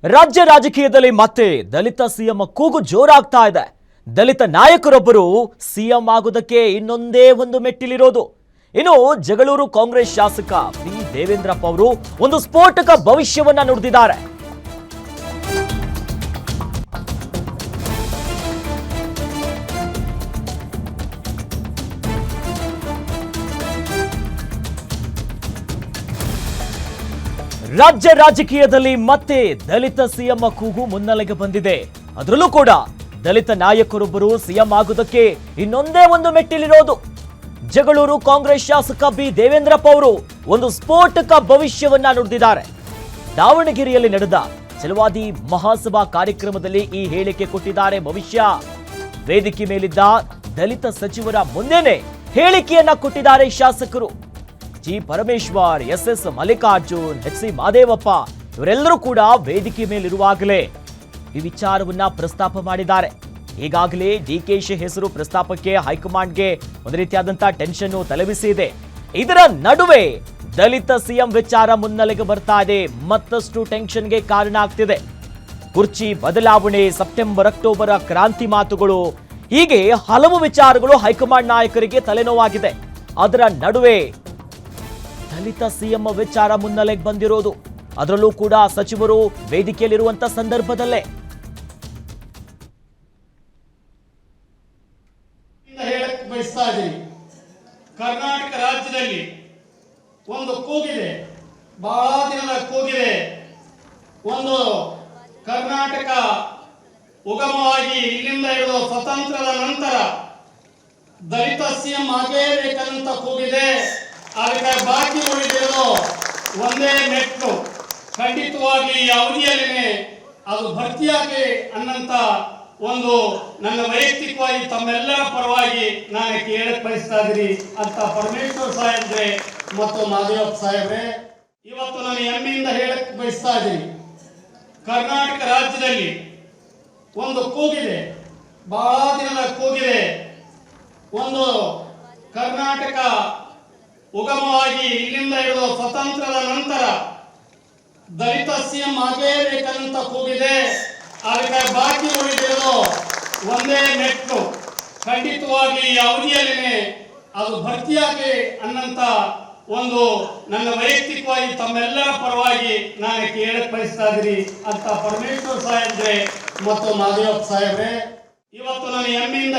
ರಾಜ್ಯ ರಾಜಕೀಯದಲ್ಲಿ ಮತ್ತೆ ದಲಿತ ಸಿಎಂ ಕೂಗು ಜೋರಾಗ್ತಾ ಇದೆ. ದಲಿತ ನಾಯಕರೊಬ್ಬರು ಸಿಎಂ ಆಗುವುದಕ್ಕೆ ಇನ್ನೊಂದೇ ಒಂದು ಮೆಟ್ಟಿಲಿರೋದು. ಇನ್ನು ಜಗಳೂರು ಕಾಂಗ್ರೆಸ್ ಶಾಸಕ ಬಿ ದೇವೇಂದ್ರಪ್ಪ ಅವರು ಒಂದು ಸ್ಫೋಟಕ ಭವಿಷ್ಯವನ್ನ ನುಡಿದಿದ್ದಾರೆ. ರಾಜ್ಯ ರಾಜಕೀಯದಲ್ಲಿ ಮತ್ತೆ ದಲಿತ ಸಿಎಂ ಕೂಗು ಮುನ್ನೆಲೆಗೆ ಬಂದಿದೆ. ಅದರಲ್ಲೂ ಕೂಡ ದಲಿತ ನಾಯಕರೊಬ್ಬರು ಸಿಎಂ ಆಗುವುದಕ್ಕೆ ಇನ್ನೊಂದೇ ಒಂದು ಮೆಟ್ಟಿಲಿರೋದು. ಜಗಳೂರು ಕಾಂಗ್ರೆಸ್ ಶಾಸಕ ಬಿ ದೇವೇಂದ್ರಪ್ಪ ಅವರು ಒಂದು ಸ್ಫೋಟಕ ಭವಿಷ್ಯವನ್ನ ನುಡಿದಿದ್ದಾರೆ. ದಾವಣಗೆರೆಯಲ್ಲಿ ನಡೆದ ಛಲವಾದಿ ಮಹಾಸಭಾ ಕಾರ್ಯಕ್ರಮದಲ್ಲಿ ಈ ಹೇಳಿಕೆ ಕೊಟ್ಟಿದ್ದಾರೆ. ಭವಿಷ್ಯ ವೇದಿಕೆ ಮೇಲಿದ್ದ ದಲಿತ ಸಚಿವರ ಮುಂದೆನೆ ಹೇಳಿಕೆಯನ್ನ ಕೊಟ್ಟಿದ್ದಾರೆ ಶಾಸಕರು. G Parameshwar, S Mallikarjun, HC. Madevappa ಇವರೆಲ್ಲರೂ ಕೂಡ ವೇದಿಕೆ ಮೇಲಿರುವಾಗಲೇ ಈ ವಿಚಾರವನ್ನ ಪ್ರಸ್ತಾಪ ಮಾಡಿದ್ದಾರೆ. ಈಗಾಗಲೇ ಡಿಕೆಶಿ ಹೆಸರು ಪ್ರಸ್ತಾಪಕ್ಕೆ ಹೈಕಮಾಂಡ್ಗೆ ಒಂದು ರೀತಿಯಾದಂತಹ ಟೆನ್ಷನ್ ತಲೆಬಿಸಿದೆ. ಇದರ ನಡುವೆ ದಲಿತ ಸಿಎಂ ವಿಚಾರ ಮುನ್ನೆಲೆಗೆ ಬರ್ತಾ ಇದೆ. ಮತ್ತಷ್ಟು ಟೆನ್ಷನ್ಗೆ ಕಾರಣ ಆಗ್ತಿದೆ. ಕುರ್ಚಿ ಬದಲಾವಣೆ, ಸೆಪ್ಟೆಂಬರ್ ಅಕ್ಟೋಬರ್ ಕ್ರಾಂತಿ ಮಾತುಗಳು, ಹೀಗೆ ಹಲವು ವಿಚಾರಗಳು ಹೈಕಮಾಂಡ್ ನಾಯಕರಿಗೆ ತಲೆನೋವಾಗಿದೆ. ಅದರ ನಡುವೆ ದಲಿತ ಸಿಎಂ ವಿಚಾರ ಮುನ್ನೆಲೆಗೆ ಬಂದಿರೋದು, ಅದರಲ್ಲೂ ಕೂಡ ಸಚಿವರು ವೇದಿಕೆಯಲ್ಲಿರುವಂತ ಸಂದರ್ಭದಲ್ಲೇ ಕರ್ನಾಟಕ ರಾಜ್ಯದಲ್ಲಿ ಒಂದು ಕೂಗಿದೆ, ಬಹಳ ದಿನದ ಕೂಗಿದೆ. ಒಂದು ಕರ್ನಾಟಕ ಉಗಮವಾಗಿ ಇಲ್ಲಿಂದ ಹಿಡಿದು ಸ್ವತಂತ್ರದ ನಂತರ ದಲಿತ ಸಿಎಂ ಆಗೇಬೇಕಂತ ಕೂಗಿದೆ. ಅದಕ್ಕೆ ಬಾಕಿ ಉಳಿದಿರೋದು ಒಂದೇ ಮೆಟ್ಟು. ಖಂಡಿತವಾಗಿ ಈ ಅವಧಿಯಲ್ಲಿನೇ ಅದು ಭರ್ತಿಯಾಗಿ ಅನ್ನಂತ ಒಂದು ನನ್ನ ವೈಯಕ್ತಿಕವಾಗಿ ತಮ್ಮೆಲ್ಲರ ಪರವಾಗಿ ನಾನು ಕೇಳಕ್ ಬಯಸ್ತಾ ಇದ್ದೀನಿ ಅಂತ ಪರಮೇಶ್ವರ್ ಸಾಹೇಬ್ರೆ ಮತ್ತು ಮಾದೇವಪ್ಪ ಸಾಹೇಬ್ರೆ, ಇವತ್ತು ನಾನು ಹೆಮ್ಮೆಯಿಂದ ಹೇಳಕ್ ಬಯಸ್ತಾ ಇದ್ದೀನಿ. ಕರ್ನಾಟಕ ರಾಜ್ಯದಲ್ಲಿ ಒಂದು ಕೂಗಿದೆ, ಬಹಳ ದಿನದ ಕೂಗಿದೆ. ಒಂದು ಕರ್ನಾಟಕ ಉಗಮವಾಗಿ ಇಲ್ಲಿಂದ ಹಿಡಿದು ಸ್ವತಂತ್ರದ ನಂತರ ದಲಿತ ಸಿಎಂ ಆಗೇಬೇಕಂತ ಕೂಗಿದೆ. ಅದಕ್ಕೆ ಬಾಕಿ ಉಳಿದಿರೋದು ಒಂದೇ ಮೆಟ್ಟು. ಖಂಡಿತವಾಗಿ ಈ ಅವಧಿಯಲ್ಲಿನೇ ಅದು ಭರ್ತಿಯಾಗಿ ಅನ್ನಂತ ಒಂದು ನನ್ನ ವೈಯಕ್ತಿಕವಾಗಿ ತಮ್ಮೆಲ್ಲರ ಪರವಾಗಿ ನಾನು ಕೇಳಕ್ ಬಯಸ್ತಾ ಇದ್ದೀನಿ ಅಂತ ಪರಮೇಶ್ವರ್ ಸಾಹೇಬ್ರೆ ಮತ್ತು ಮಾದೇವಪ್ಪ ಸಾಹೇಬ್ರೆ, ಇವತ್ತು ನಾನು ಹೆಮ್ಮೆಯಿಂದ